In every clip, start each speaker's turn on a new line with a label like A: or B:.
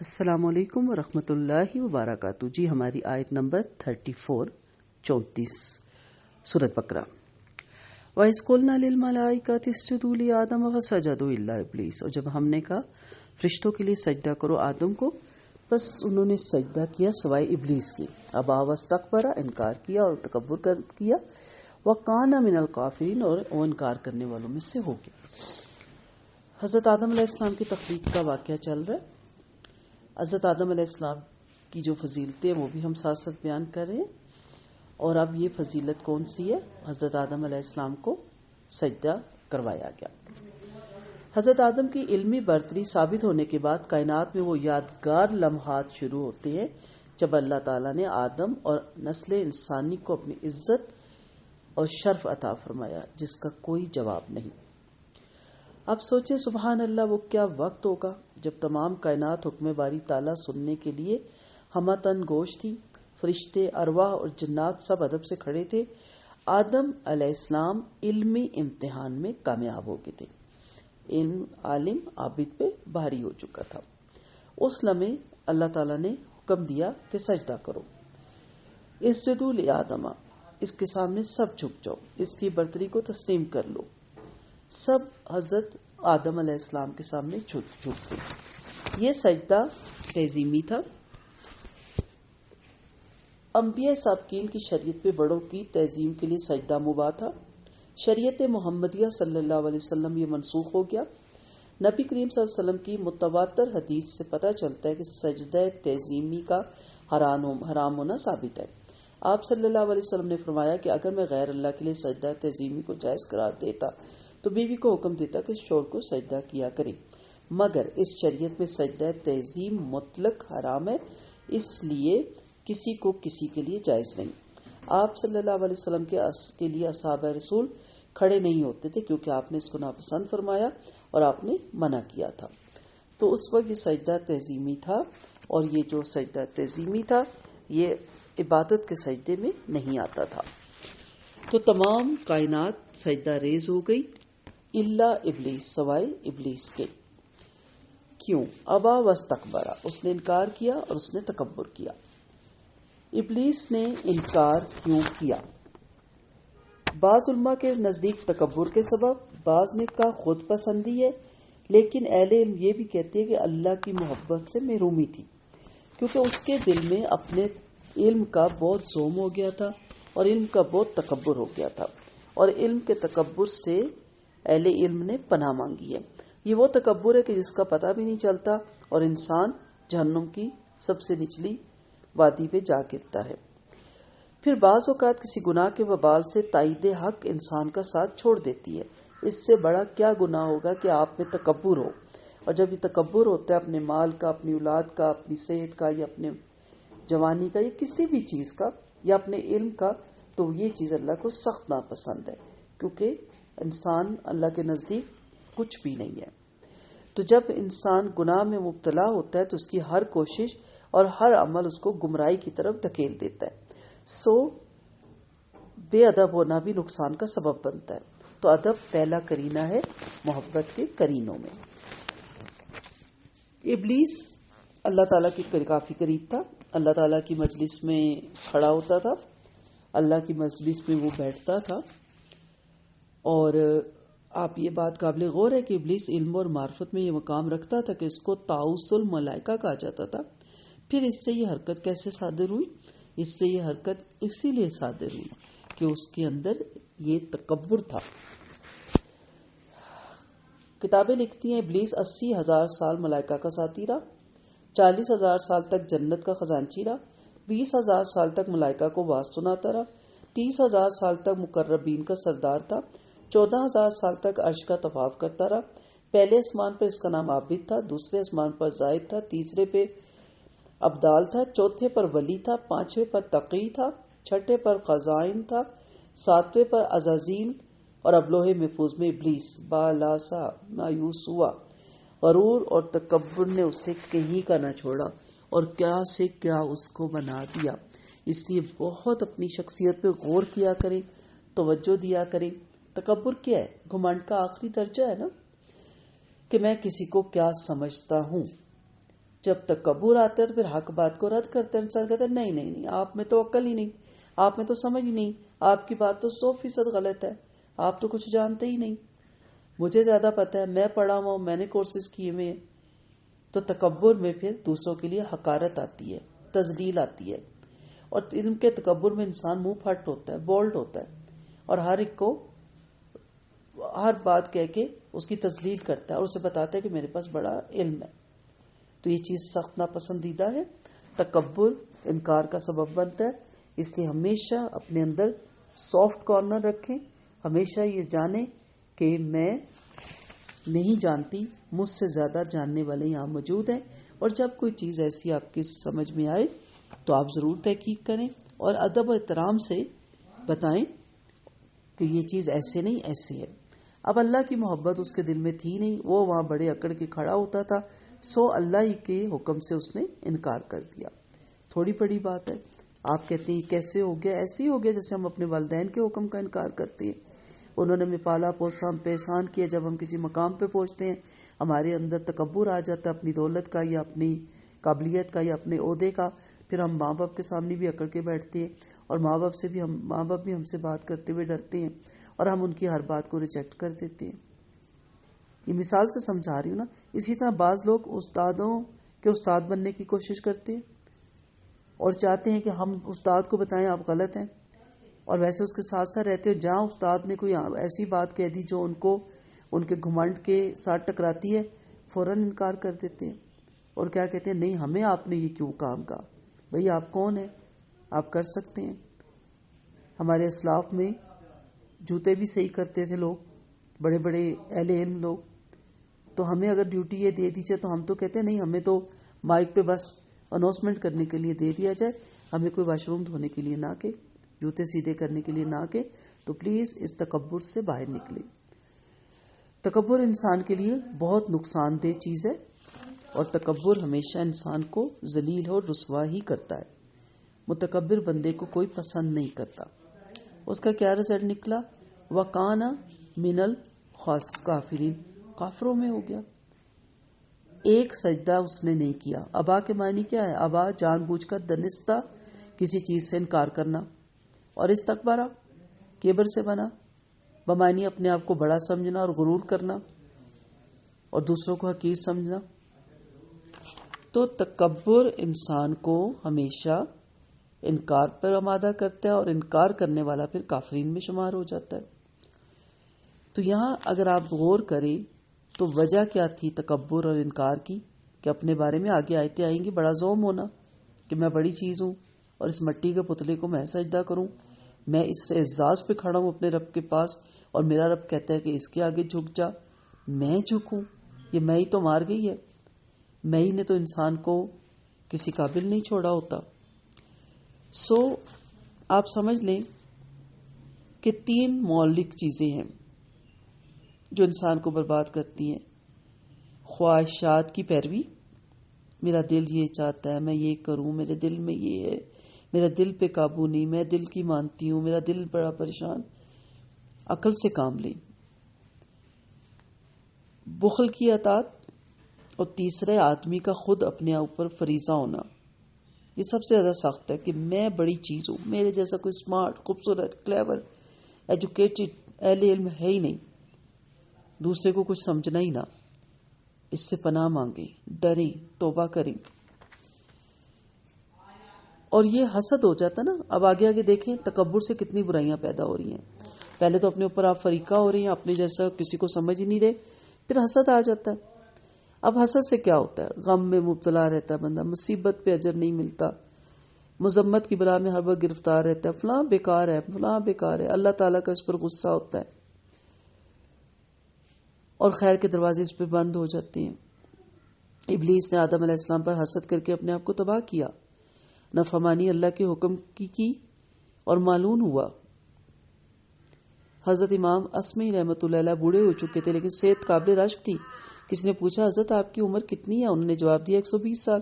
A: السلام علیکم ورحمۃ اللہ وبرکاتہ. جی ہماری آیت نمبر 34 سورۃ بقرہ. وَإِذْ قُلْنَا لِلْمَلَائِكَةِ اسْجُدُوا لِآدَمَ فَسَجَدُوا إِلَّا إِبْلِيسَ. اور جب ہم نے کہا فرشتوں کے لیے سجدہ کرو آدم کو، بس انہوں نے سجدہ کیا سوائے ابلیس کی. ابا واستکبر، انکار کیا اور تکبر کیا. وَكَانَ مِنَ الْكَافِرِينَ، اور وہ انکار کرنے والوں میں سے ہو گیا. حضرت آدم علیہ السلام کی تخلیق کا واقعہ چل رہا ہے. حضرت آدم علیہ السلام کی جو فضیلتیں وہ بھی ہم ساتھ ساتھ بیان کر رہے ہیں. اور اب یہ فضیلت کون سی ہے؟ حضرت آدم علیہ السلام کو سجدہ کروایا گیا. حضرت آدم کی علمی برتری ثابت ہونے کے بعد کائنات میں وہ یادگار لمحات شروع ہوتے ہیں جب اللہ تعالیٰ نے آدم اور نسل انسانی کو اپنی عزت اور شرف عطا فرمایا جس کا کوئی جواب نہیں. اب سوچیں سبحان اللہ، وہ کیا وقت ہوگا جب تمام کائنات حکم باری تعالیٰ سننے کے لیے ہمہ تن گوش تھی. فرشتے، ارواح اور جنات سب ادب سے کھڑے تھے. آدم علیہ السلام علمی امتحان میں کامیاب ہو گئے تھے. علم عالم عابد پہ بھاری ہو چکا تھا. اس لمحے اللہ تعالیٰ نے حکم دیا کہ سجدہ کرو. اسجدوا لآدم، اس کے سامنے سب جھک جاؤ، اس کی برتری کو تسلیم کر لو. سب حضرت آدم علیہ السلام کے سامنے جھک گئے. یہ سجدہ تعظیمی تھا. انبیاء سابقین کی شریعت پہ بڑوں کی تعظیم کے لیے سجدہ مباح تھا. شریعت محمدیہ صلی اللہ علیہ وسلم یہ منسوخ ہو گیا. نبی کریم صلی اللہ علیہ وسلم کی متواتر حدیث سے پتہ چلتا ہے کہ سجدہ تعظیمی کا حرام ہونا ثابت ہے. آپ صلی اللہ علیہ وسلم نے فرمایا کہ اگر میں غیر اللہ کے لیے سجدہ تعظیمی کو جائز قرار دیتا تو بیوی کو حکم دیتا کہ شوہر کو سجدہ کیا کرے، مگر اس شریعت میں سجدہ تعظیم مطلق حرام ہے، اس لیے کسی کو کسی کے لیے جائز نہیں. آپ صلی اللہ علیہ وسلم کے لیے اصحاب رسول کھڑے نہیں ہوتے تھے کیونکہ آپ نے اس کو ناپسند فرمایا اور آپ نے منع کیا تھا. تو اس وقت یہ سجدہ تعظیمی تھا، اور یہ جو سجدہ تعظیمی تھا یہ عبادت کے سجدے میں نہیں آتا تھا. تو تمام کائنات سجدہ ریز ہو گئی الا ابلیس، سوائے ابلیس کے. کیوں؟ ابا واستکبر، اس نے انکار کیا اور اس نے تکبر کیا. ابلیس نے انکار کیوں کیا؟ بعض علماء کے نزدیک تکبر کے سبب، بعض نے کہا خود پسندی ہے، لیکن اہل علم یہ بھی کہتے ہیں کہ اللہ کی محبت سے محرومی تھی، کیونکہ اس کے دل میں اپنے علم کا بہت زوم ہو گیا تھا اور علم کا بہت تکبر ہو گیا تھا، اور علم کے تکبر سے اہل علم نے پناہ مانگی ہے. یہ وہ تکبر ہے کہ جس کا پتہ بھی نہیں چلتا اور انسان جہنم کی سب سے نچلی وادی پہ جا گرتا ہے. پھر بعض اوقات کسی گناہ کے وبال سے تائید حق انسان کا ساتھ چھوڑ دیتی ہے. اس سے بڑا کیا گناہ ہوگا کہ آپ میں تکبر ہو، اور جب یہ تکبر ہوتا ہے اپنے مال کا، اپنی اولاد کا، اپنی صحت کا، یا اپنے جوانی کا، یا کسی بھی چیز کا، یا اپنے علم کا، تو یہ چیز اللہ کو سخت ناپسند ہے، کیونکہ انسان اللہ کے نزدیک کچھ بھی نہیں ہے. تو جب انسان گناہ میں مبتلا ہوتا ہے تو اس کی ہر کوشش اور ہر عمل اس کو گمراہی کی طرف دھکیل دیتا ہے. سو بے ادب ہونا بھی نقصان کا سبب بنتا ہے. تو ادب پہلا کرینہ ہے محبت کے کرینوں میں. ابلیس اللہ تعالیٰ کے کافی قریب تھا. اللہ تعالیٰ کی مجلس میں کھڑا ہوتا تھا، اللہ کی مجلس میں وہ بیٹھتا تھا. اور آپ یہ بات قابل غور ہے کہ ابلیس علم اور معرفت میں یہ مقام رکھتا تھا کہ اس کو طاؤس الملائکہ کہا جاتا تھا. پھر اس سے یہ حرکت کیسے صادر ہوئی؟ اس سے یہ حرکت اسی لیے صادر ہوئی کہ اس کے اندر یہ تکبر تھا. کتابیں لکھتی ہیں ابلیس 80,000 سال ملائکہ کا ساتھی رہا، 40,000 سال تک جنت کا خزانچی رہا، 20,000 سال تک ملائکہ کو واز سناتا رہا، 30,000 سال تک مقربین کا سردار تھا، 14,000 سال تک عرش کا طواف کرتا رہا. پہلے آسمان پر اس کا نام عابد تھا، دوسرے آسمان پر زائد تھا، تیسرے پہ ابدال تھا، چوتھے پر ولی تھا، پانچویں پر تقی تھا، چھٹے پر خزائن تھا، ساتویں پر عزازیل، اور اب لوح محفوظ میں ابلیس بالاسا مایوس ہوا. غرور اور تکبر نے اسے کہیں کا نہ چھوڑا اور کیا سے کیا اس کو بنا دیا. اس لیے بہت اپنی شخصیت پہ غور کیا کریں، توجہ دیا کریں. تکبر کیا ہے؟ گھمنڈ کا آخری درجہ ہے نا، کہ میں کسی کو کیا سمجھتا ہوں. جب تکبر آتا ہے تو پھر حق بات کو رد کرتے ہیں. انسان کہتا ہے نہیں نہیں نہیں، آپ میں تو عقل ہی نہیں، آپ میں تو سمجھ ہی نہیں، آپ کی بات تو 100% غلط ہے، آپ تو کچھ جانتے ہی نہیں، مجھے زیادہ پتا ہے، میں پڑھا ہوا ہوں، میں نے کورسز کیے ہوئے ہیں. تو تکبر میں پھر دوسروں کے لیے حقارت آتی ہے، تذلیل آتی ہے. اور علم کے تکبر میں انسان منہ پھٹ ہوتا ہے، بولڈ ہوتا ہے، اور ہر ایک کو ہر بات کہہ کے اس کی تذلیل کرتا ہے اور اسے بتاتا ہے کہ میرے پاس بڑا علم ہے. تو یہ چیز سخت ناپسندیدہ ہے. تکبر انکار کا سبب بنتا ہے. اس لیے ہمیشہ اپنے اندر سافٹ کارنر رکھیں، ہمیشہ یہ جانیں کہ میں نہیں جانتی، مجھ سے زیادہ جاننے والے یہاں موجود ہیں. اور جب کوئی چیز ایسی آپ کی سمجھ میں آئے تو آپ ضرور تحقیق کریں اور ادب و احترام سے بتائیں کہ یہ چیز ایسے نہیں ایسے ہے. اب اللہ کی محبت اس کے دل میں تھی نہیں، وہ وہاں بڑے اکڑ کے کھڑا ہوتا تھا، سو اللہ ہی کے حکم سے اس نے انکار کر دیا. تھوڑی بڑی بات ہے. آپ کہتے ہیں کیسے ہو گیا؟ ایسے ہی ہو گیا جیسے ہم اپنے والدین کے حکم کا انکار کرتے ہیں. انہوں نے ہمیں پالا پوسا، ہم پہ احسان کیا، جب ہم کسی مقام پہ پہنچتے ہیں ہمارے اندر تکبر آ جاتا ہے اپنی دولت کا یا اپنی قابلیت کا یا اپنے عہدے کا. پھر ہم ماں باپ کے سامنے بھی اکڑ کے بیٹھتے ہیں اور ماں باپ بھی ہم سے بات کرتے ہوئے ڈرتے ہیں اور ہم ان کی ہر بات کو ریجیکٹ کر دیتے ہیں. یہ مثال سے سمجھا رہی ہوں نا. اسی طرح بعض لوگ استادوں کے استاد بننے کی کوشش کرتے ہیں اور چاہتے ہیں کہ ہم استاد کو بتائیں آپ غلط ہیں، اور ویسے اس کے ساتھ ساتھ رہتے ہو. جہاں استاد نے کوئی ایسی بات کہہ دی جو ان کو ان کے گھمنڈ کے ساتھ ٹکراتی ہے، فوراً انکار کر دیتے ہیں اور کیا کہتے ہیں، نہیں ہمیں آپ نے یہ کیوں کام کہا؟ بھئی آپ کون ہیں؟ آپ کر سکتے ہیں. ہمارے اسلاف میں جوتے بھی صحیح کرتے تھے لوگ، بڑے بڑے اہل علم لوگ. تو ہمیں اگر ڈیوٹی یہ دے دی جائے تو ہم تو کہتے ہیں نہیں، ہمیں تو مائک پہ بس اناؤنسمنٹ کرنے کے لیے دے دیا جائے، ہمیں کوئی واش روم دھونے کے لیے نہ کہ، جوتے سیدھے کرنے کے لیے نہ کہ. تو پلیز اس تکبر سے باہر نکلیں. تکبر انسان کے لیے بہت نقصان دہ چیز ہے اور تکبر ہمیشہ انسان کو ذلیل اور رسوا ہی کرتا ہے. متکبر بندے کو کوئی پسند نہیں کرتا. اس کا کیا رزلٹ نکلا؟ وَقَانَ مِنَ الْخَاسِرِينَ، کافروں میں ہو گیا. ایک سجدہ اس نے نہیں کیا. ابا کے معنی کیا ہے؟ ابا جان بوجھ کر دنستہ کسی چیز سے انکار کرنا، اور استکبارہ کبر سے بنا، بمعنی اپنے آپ کو بڑا سمجھنا اور غرور کرنا اور دوسروں کو حقیر سمجھنا. تو تکبر انسان کو ہمیشہ انکار پر آمادہ کرتا ہے اور انکار کرنے والا پھر کافرین میں شمار ہو جاتا ہے. تو یہاں اگر آپ غور کریں تو وجہ کیا تھی تکبر اور انکار کی؟ کہ اپنے بارے میں آگے آیتیں آئیں گی، بڑا زوم ہونا کہ میں بڑی چیز ہوں اور اس مٹی کے پتلے کو میں سجدہ کروں، میں اس سے اعزاز پہ کھڑا ہوں اپنے رب کے پاس، اور میرا رب کہتا ہے کہ اس کے آگے جھک جا. میں جھکوں؟ یہ میں ہی تو مار گئی ہے. میں ہی نے تو انسان کو کسی قابل نہیں چھوڑا ہوتا. سو آپ سمجھ لیں کہ 3 مولک چیزیں ہیں جو انسان کو برباد کرتی ہیں. خواہشات کی پیروی، میرا دل یہ چاہتا ہے، میں یہ کروں، میرے دل میں یہ ہے، میرا دل پہ قابو نہیں، میں دل کی مانتی ہوں، میرا دل بڑا پریشان. عقل سے کام لیں. بخل کی اطاعت، اور تیسرے آدمی کا خود اپنے اوپر فریضہ ہونا. یہ سب سے زیادہ سخت ہے کہ میں بڑی چیز ہوں، میرے جیسا کوئی اسمارٹ، خوبصورت، کلیور، ایجوکیٹڈ اہل علم ہے ہی نہیں، دوسرے کو کچھ سمجھنا ہی نہ. اس سے پناہ مانگیں، ڈریں، توبہ کریں. اور یہ حسد ہو جاتا نا. اب آگے دیکھیں تکبر سے کتنی برائیاں پیدا ہو رہی ہیں. پہلے تو اپنے اوپر آپ فریقہ ہو رہی ہیں، اپنے جیسا کسی کو سمجھ ہی نہیں رہے، پھر حسد آ جاتا ہے. اب حسد سے کیا ہوتا ہے؟ غم میں مبتلا رہتا ہے بندہ، مصیبت پہ اجر نہیں ملتا، مذمت کی بلا میں ہر وقت گرفتار رہتا ہے، فلاں بیکار ہے، فلاں بیکار ہے. اللہ تعالیٰ کا اس پر غصہ ہوتا ہے اور خیر کے دروازے اس پہ بند ہو جاتے ہیں. ابلیس نے آدم علیہ السلام پر حسد کر کے اپنے آپ کو تباہ کیا، نافرمانی اللہ کے حکم کی اور معلوم ہوا. حضرت امام اسمی رحمۃ اللہ علیہ بوڑھے ہو چکے تھے لیکن صحت قابل رشک تھی. کسی نے پوچھا حضرت آپ کی عمر کتنی ہے؟ انہوں نے جواب دیا 120 سال.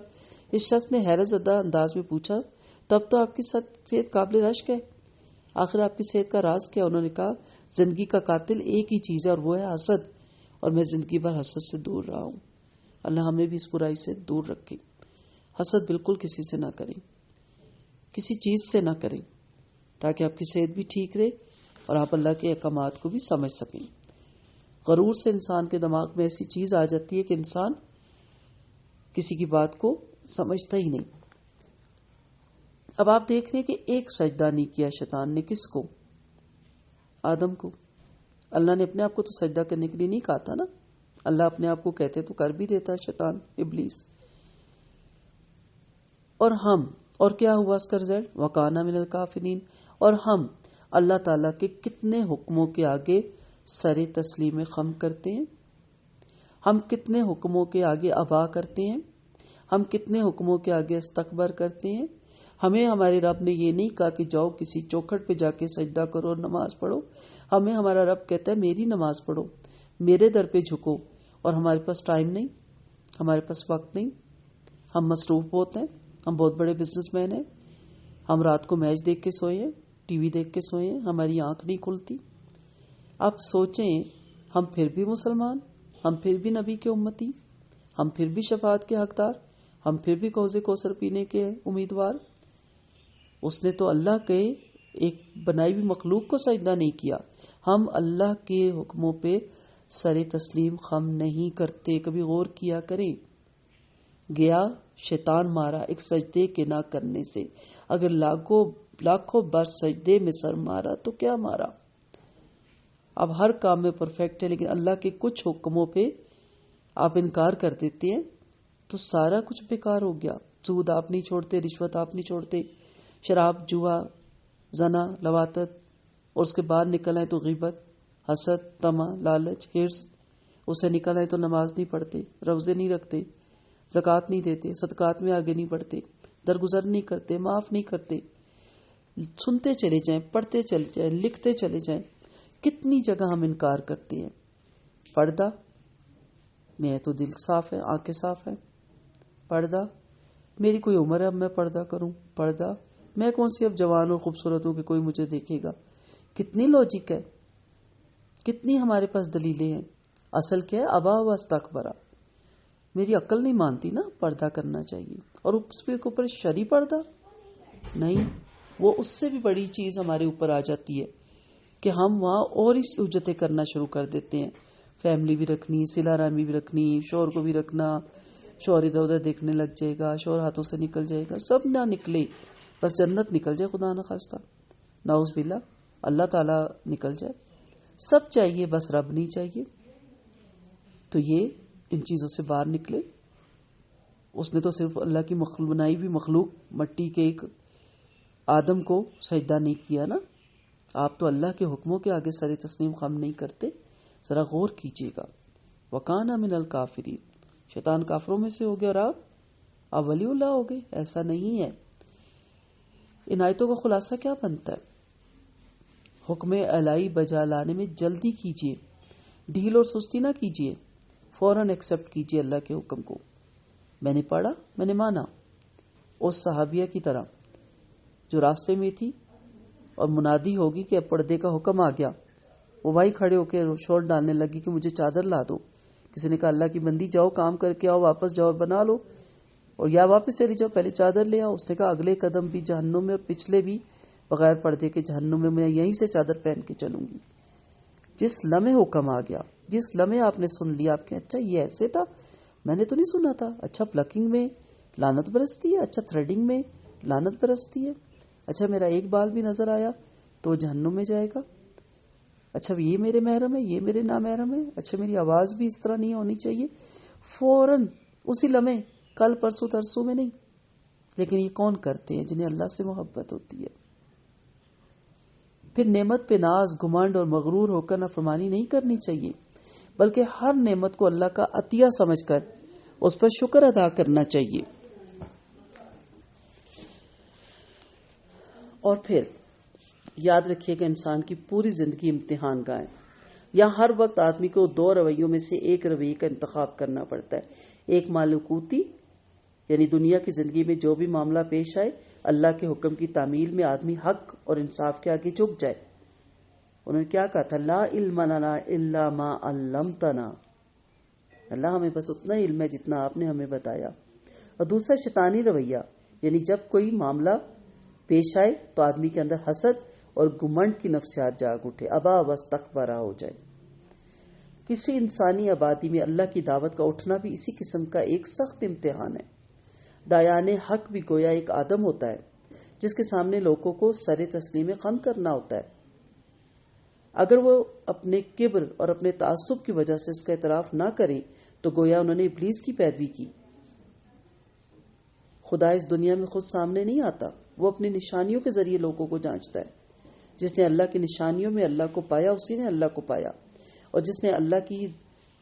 A: اس شخص نے حیرت زدہ انداز میں پوچھا تب تو آپ کی صحت قابل رشک ہے، آخر آپ کی صحت کا راز کیا؟ انہوں نے کہا زندگی کا قاتل ایک ہی چیز ہے اور وہ ہے حسد، اور میں زندگی بھر حسد سے دور رہا ہوں. اللہ ہمیں بھی اس برائی سے دور رکھے. حسد بالکل کسی سے نہ کریں، کسی چیز سے نہ کریں، تاکہ آپ کی صحت بھی ٹھیک رہے اور آپ اللہ کے احکامات کو بھی سمجھ سکیں۔ غرور سے انسان کے دماغ میں ایسی چیز آ جاتی ہے کہ انسان کسی کی بات کو سمجھتا ہی نہیں۔ اب آپ دیکھ رہے کہ ایک سجدہ نہیں کیا شیطان نے، کس کو؟ آدم کو۔ اللہ نے اپنے آپ کو تو سجدہ کرنے کے لیے نہیں کہا تھا نا، اللہ اپنے آپ کو کہتے تو کر بھی دیتا شیطان، ابلیس۔ اور کیا ہوا اس کا رزلٹ؟ وَكَانَ مِنَ الْكَافِرِينَ۔ اور ہم اللہ تعالیٰ کے کتنے حکموں کے آگے سر تسلیم خم کرتے ہیں، ہم کتنے حکموں کے آگے ابا کرتے ہیں، ہم کتنے حکموں کے آگے استکبر کرتے ہیں۔ ہمیں ہمارے رب نے یہ نہیں کہا کہ جاؤ کسی چوکھٹ پہ جا کے سجدہ کرو اور نماز پڑھو، ہمیں ہمارا رب کہتا ہے میری نماز پڑھو، میرے در پہ جھکو، اور ہمارے پاس ٹائم نہیں، ہمارے پاس وقت نہیں، ہم مصروف بہت ہیں، ہم بہت بڑے بزنس مین ہیں، ہم رات کو میچ دیکھ کے سوئے ہیں، ٹی وی دیکھ کے سوئے ہیں، ہماری آنکھ نہیں کھلتی۔ آپ سوچیں، ہم پھر بھی مسلمان، ہم پھر بھی نبی کے امتی، ہم پھر بھی شفاعت کے حقدار، ہم پھر بھی کوثر کوثر پینے کے امیدوار۔ اس نے تو اللہ کے ایک بنائی ہوئی مخلوق کو سجدہ نہیں کیا، ہم اللہ کے حکموں پہ سر تسلیم خم نہیں کرتے۔ کبھی غور کیا کریں، گیا شیطان مارا ایک سجدے کے نہ کرنے سے، اگر لاکھوں بار سجدے میں سر مارا تو کیا مارا؟ اب ہر کام میں پرفیکٹ ہے، لیکن اللہ کے کچھ حکموں پہ آپ انکار کر دیتے ہیں تو سارا کچھ بیکار ہو گیا۔ سود آپ نہیں چھوڑتے، رشوت آپ نہیں چھوڑتے، شراب، جوا، زنا، لواطت، اور اس کے بعد نکل آئے تو غیبت، حسد، طمع، لالچ، حرص، اس سے نکل آئے تو نماز نہیں پڑھتے، روزے نہیں رکھتے، زکوٰۃ نہیں دیتے، صدقات میں آگے نہیں بڑھتے، درگزر نہیں کرتے، معاف نہیں کرتے۔ سنتے چلے جائیں، پڑھتے چلے جائیں، لکھتے چلے جائیں، کتنی جگہ ہم انکار کرتے ہیں۔ پردہ، میں تو دل صاف ہے، آنکھیں صاف ہیں، پردہ، میری کوئی عمر ہے اب میں پردہ کروں، پردہ، میں کون سی اب جوان اور خوبصورت ہوں کہ کوئی مجھے دیکھے گا۔ کتنی لاجک ہے، کتنی ہمارے پاس دلیلیں ہیں۔ اصل کیا ہے؟ ابا و استکبرا۔ میری عقل نہیں مانتی نا، پردہ کرنا چاہیے، اور اس پہ اوپر شرعی پردہ نہیں، وہ اس سے بھی بڑی چیز ہمارے اوپر آ جاتی ہے کہ ہم وہاں اور اس حجتیں کرنا شروع کر دیتے ہیں۔ فیملی بھی رکھنی، صلہ رحمی بھی رکھنی، شوہر کو بھی رکھنا، شوہر ادھر ادھر دیکھنے لگ جائے گا، شوہر ہاتھوں سے نکل جائے گا، سب نہ نکلے، بس جنت نکل جائے، خدا نہ خواستہ، نعوذ باللہ، اللہ تعالیٰ نکل جائے، سب چاہیے بس رب نہیں چاہیے۔ تو یہ ان چیزوں سے باہر نکلے۔ اس نے تو صرف اللہ کی بنائی ہوئی مخلوق مٹی کے ایک آدم کو سجدہ نہیں کیا نا، آپ تو اللہ کے حکموں کے آگے سر تسلیم خم نہیں کرتے۔ ذرا غور کیجیے گا۔ وَكَانَ مِنَ الْكَافِرِينَ، شیطان کافروں میں سے ہو گیا اور آپ ولی اللہ ہو گئے، ایسا نہیں ہے۔ ان آیتوں کا خلاصہ کیا بنتا ہے؟ حکم الہی بجا لانے میں جلدی کیجیے، ڈھیل اور سستی نہ کیجیے، فوراً ایکسپٹ کیجیے اللہ کے حکم کو۔ میں نے پڑھا، میں نے مانا، اس صحابیہ کی طرح جو راستے میں تھی اور منادی ہوگی کہ اب پردے کا حکم آ گیا، وہ وہی کھڑے ہو کے شور ڈالنے لگی کہ مجھے چادر لا دو۔ کسی نے کہا اللہ کی بندی جاؤ کام کر کے آؤ، واپس جاؤ بنا لو، اور یا واپس چلی جاؤ، پہلے چادر لے آؤ۔ اس نے کہا اگلے قدم بھی جہنم میں اور پچھلے بھی بغیر پردے کے جہنم میں یہیں سے چادر پہن کے چلوں گی۔ جس لمحے حکم آ گیا، جس لمحے آپ نے سن لیا، آپ کے اچھا یہ ایسے تھا، میں نے تو نہیں سنا تھا، اچھا پلکنگ میں لعنت برستی ہے، اچھا تھریڈنگ میں لعنت برستی ہے، اچھا میرا ایک بال بھی نظر آیا تو وہ جہنم میں جائے گا، اچھا یہ میرے محرم ہے، یہ میرے نامحرم ہے، اچھا میری آواز بھی اس طرح نہیں ہونی چاہیے، فوراً اسی لمحے، کل پرسوں ترسوں میں نہیں۔ لیکن یہ کون کرتے ہیں؟ جنہیں اللہ سے محبت ہوتی ہے۔ پھر نعمت پہ ناز، گھمنڈ اور مغرور ہو کر نافرمانی نہیں کرنی چاہیے، بلکہ ہر نعمت کو اللہ کا عطیہ سمجھ کر اس پر شکر ادا کرنا چاہیے۔ اور پھر یاد رکھیے کہ انسان کی پوری زندگی امتحان گاہ ہے، یہاں ہر وقت آدمی کو دو رویوں میں سے ایک رویے کا انتخاب کرنا پڑتا ہے۔ ایک ملکوتی، یعنی دنیا کی زندگی میں جو بھی معاملہ پیش آئے، اللہ کے حکم کی تعمیل میں آدمی حق اور انصاف کے آگے جھک جائے۔ انہوں نے کیا کہا تھا؟ لا علم لنا الا ما علمتنا، اللہ ہمیں بس اتنا علم ہے جتنا آپ نے ہمیں بتایا۔ اور دوسرا شیطانی رویہ، یعنی جب کوئی معاملہ پیش آئے تو آدمی کے اندر حسد اور گمنڈ کی نفسیات جاگ اٹھے، ابا واستکبرا ہو جائے۔ کسی انسانی آبادی میں اللہ کی دعوت کا اٹھنا بھی اسی قسم کا ایک سخت امتحان ہے۔ دایان حق بھی گویا ایک آدم ہوتا ہے جس کے سامنے لوگوں کو سر تسلیم خم کرنا ہوتا ہے۔ اگر وہ اپنے کبر اور اپنے تعصب کی وجہ سے اس کا اعتراف نہ کریں تو گویا انہوں نے ابلیس کی پیروی کی۔ خدا اس دنیا میں خود سامنے نہیں آتا، وہ اپنی نشانیوں کے ذریعے لوگوں کو جانچتا ہے۔ جس نے اللہ کی نشانیوں میں اللہ کو پایا اسی نے اللہ کو پایا، اور جس نے اللہ کی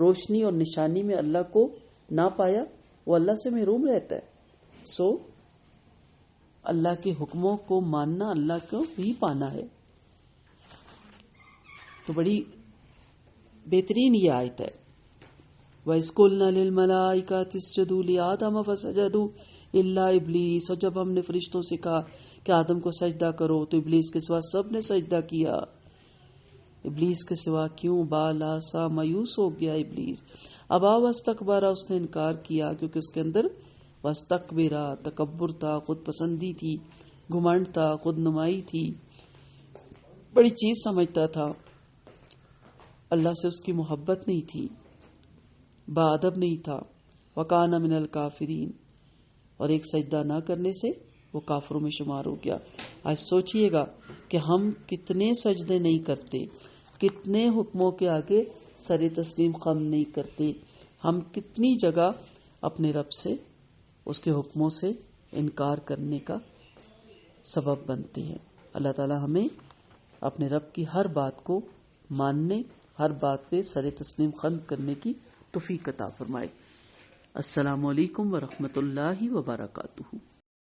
A: روشنی اور نشانی میں اللہ کو نہ پایا وہ اللہ سے محروم رہتا ہے۔ اللہ کے حکموں کو ماننا اللہ کو ہی پانا ہے۔ تو بڑی بہترین یہ آیت ہے، وَإِذْ قُلْنَا لِلْمَلَائِكَةِ اسْجُدُوا لِآدَمَ فَسَجَدُوا إِلَّا إِبْلِيسَ، اور جب ہم نے فرشتوں سے کہا کہ آدم کو سجدہ کرو تو ابلیس کے سوا سب نے سجدہ کیا۔ ابلیس کے سوا کیوں؟ بالا سا مایوس ہو گیا ابلیس، ابا واستکبرا، اس نے انکار کیا کیونکہ اس کے اندر واستکبرا تکبر تھا، خود پسندی تھی، گھمنڈ تھا، خود نمائی تھی، بڑی چیز سمجھتا تھا، اللہ سے اس کی محبت نہیں تھی، با ادب نہیں تھا، وکان من الکافرین، اور ایک سجدہ نہ کرنے سے وہ کافروں میں شمار ہو گیا۔ آج سوچئے گا کہ ہم کتنے سجدے نہیں کرتے، کتنے حکموں کے آگے سر تسلیم خم نہیں کرتے، ہم کتنی جگہ اپنے رب سے، اس کے حکموں سے انکار کرنے کا سبب بنتے ہیں۔ اللہ تعالی ہمیں اپنے رب کی ہر بات کو ماننے، ہر بات پہ سر تسلیم خم کرنے کی توفیق عطا فرمائے۔ السلام علیکم ورحمۃ اللہ وبرکاتہ۔